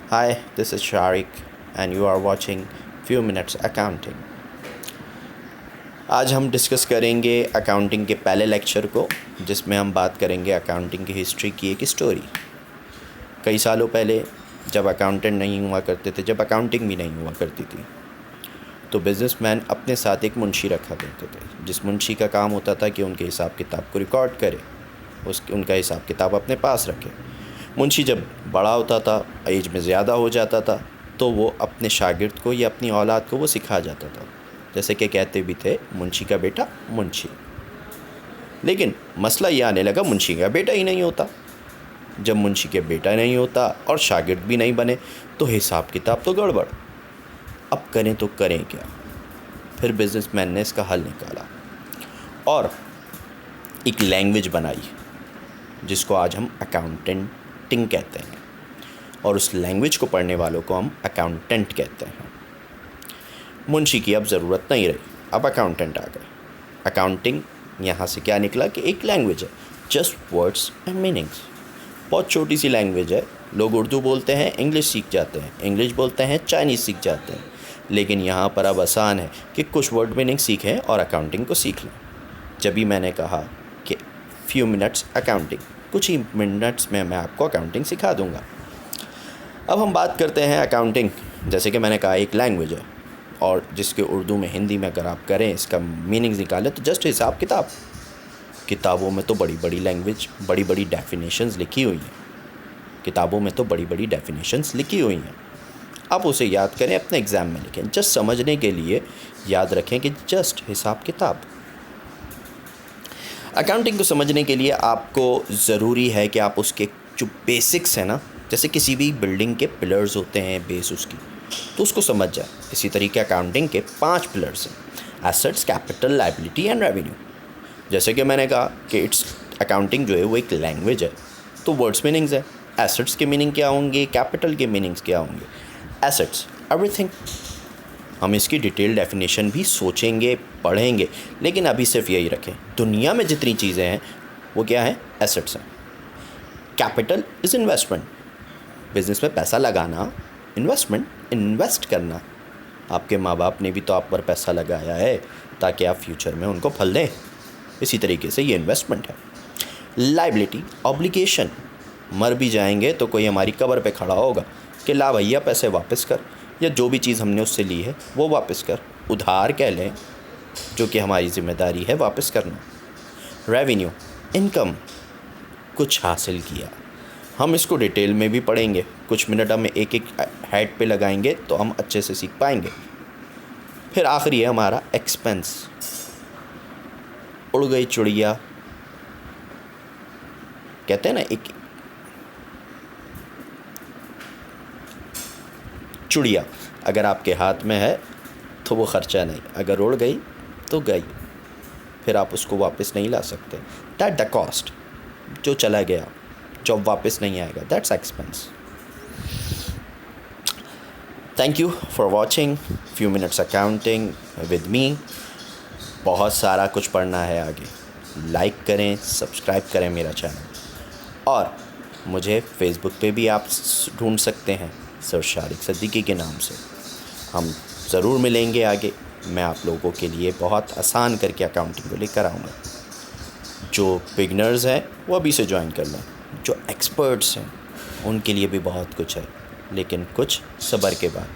Hi, this is Sharik and you are watching Few Minutes Accounting. आज हम discuss करेंगे accounting के पहले लेक्चर को, जिसमें हम बात करेंगे अकाउंटिंग की हिस्ट्री की एक स्टोरी। कई सालों पहले जब अकाउंटेंट नहीं हुआ करते थे, जब अकाउंटिंग भी नहीं हुआ करती थी, तो बिजनेसमैन अपने साथ एक मुंशी रखा करते थे, जिस मुंशी का काम होता था कि उनके हिसाब किताब को रिकॉर्ड करे, उनका हिसाब किताब अपने पास रखे। मुंशी जब बड़ा होता था, एज में ज़्यादा हो जाता था, तो वो अपने शागिर्द को या अपनी औलाद को वो सिखा जाता था। जैसे कि कहते भी थे, मुंशी का बेटा मुंशी। लेकिन मसला ये आने लगा, मुंशी का बेटा ही नहीं होता। जब मुंशी के बेटा नहीं होता और शागिर्द भी नहीं बने, तो हिसाब किताब तो गड़बड़। अब करें तो करें क्या? फिर बिजनेसमैन ने इसका हल निकाला और एक लैंग्वेज बनाई, जिसको आज हम अकाउंटिंग कहते हैं, और उस लैंग्वेज को पढ़ने वालों को हम अकाउंटेंट कहते हैं। मुंशी की अब ज़रूरत नहीं रही, अब अकाउंटेंट आ गए। अकाउंटिंग यहाँ से क्या निकला कि एक लैंग्वेज है, जस्ट वर्ड्स एंड मीनिंग्स। बहुत छोटी सी लैंग्वेज है। लोग उर्दू बोलते हैं, इंग्लिश सीख जाते हैं, इंग्लिश बोलते हैं, चाइनीज़ सीख जाते हैं। लेकिन यहाँ पर अब आसान है कि कुछ वर्ड मीनिंग सीखें और अकाउंटिंग को सीख लें। जब भी मैंने कहा कि फ्यू मिनट्स अकाउंटिंग, कुछ ही मिनट्स में मैं आपको अकाउंटिंग सिखा दूँगा। अब हम बात करते हैं अकाउंटिंग। जैसे कि मैंने कहा, एक लैंग्वेज है, और जिसके उर्दू में, हिंदी में अगर आप करें, इसका मीनिंग्स निकालें, तो जस्ट हिसाब किताब। किताबों में तो बड़ी बड़ी लैंग्वेज, बड़ी बड़ी डेफिनेशंस लिखी हुई हैं। किताबों में तो बड़ी बड़ी डेफिनेशंस लिखी हुई हैं। आप उसे याद करें, अपने एग्ज़ाम में लिखें। जस्ट समझने के लिए याद रखें कि जस्ट हिसाब किताब। अकाउंटिंग को समझने के लिए आपको ज़रूरी है कि आप उसके जो बेसिक्स हैं ना, जैसे किसी भी बिल्डिंग के पिलर्स होते हैं, बेस उसकी, तो उसको समझ जाए। इसी तरीके अकाउंटिंग के 5 पिलर्स हैं: assets, capital, liability and revenue. जैसे कि मैंने कहा कि अकाउंटिंग जो है वो एक लैंग्वेज है, तो वर्ड्स मीनिंग्स है। एसेट्स के मीनिंग क्या होंगे, कैपिटल के मीनिंग्स क्या होंगे। Assets, everything. हम इसकी डिटेल डेफिनेशन भी सोचेंगे, पढ़ेंगे, लेकिन अभी सिर्फ यही रखें, दुनिया में जितनी चीज़ें हैं वो क्या है, एसेट्स हैं। कैपिटल इज़ इन्वेस्टमेंट, बिजनेस में पैसा लगाना, इन्वेस्टमेंट, इन्वेस्ट करना। आपके माँ बाप ने भी तो आप पर पैसा लगाया है ताकि आप फ्यूचर में उनको फल दें। इसी तरीके से ये इन्वेस्टमेंट है। Liability, obligation. मर भी जाएंगे तो कोई हमारी कब्र पे खड़ा होगा कि ला भैया पैसे वापस कर, या जो भी चीज़ हमने उससे ली है वो वापस कर। उधार कह लें, जो कि हमारी ज़िम्मेदारी है वापस करना। रेवेन्यू, इनकम, कुछ हासिल किया। हम इसको डिटेल में भी पढ़ेंगे, कुछ मिनट हम एक एक हेड पे लगाएंगे तो हम अच्छे से सीख पाएंगे। फिर आखिरी है हमारा एक्सपेंस। उड़ गई चिड़िया, कहते हैं ना, एक चिड़िया अगर आपके हाथ में है तो वो खर्चा नहीं, अगर उड़ गई तो गई, फिर आप उसको वापस नहीं ला सकते। दैट द कॉस्ट, जो चला गया, जो वापस नहीं आएगा, that's expense. Thank you for watching few minutes accounting with me. बहुत सारा कुछ पढ़ना है आगे। लाइक करें, सब्सक्राइब करें मेरा चैनल, और मुझे फेसबुक पे भी आप ढूंढ सकते हैं, सर शारिक सिद्दीकी के नाम से। हम ज़रूर मिलेंगे आगे। मैं आप लोगों के लिए बहुत आसान करके अकाउंटिंग को लेकर आऊँगा। जो बिगनर्स हैं वो अभी से ज्वाइन कर लें, जो एक्सपर्ट्स हैं उनके लिए भी बहुत कुछ है, लेकिन कुछ सब्र के बाद।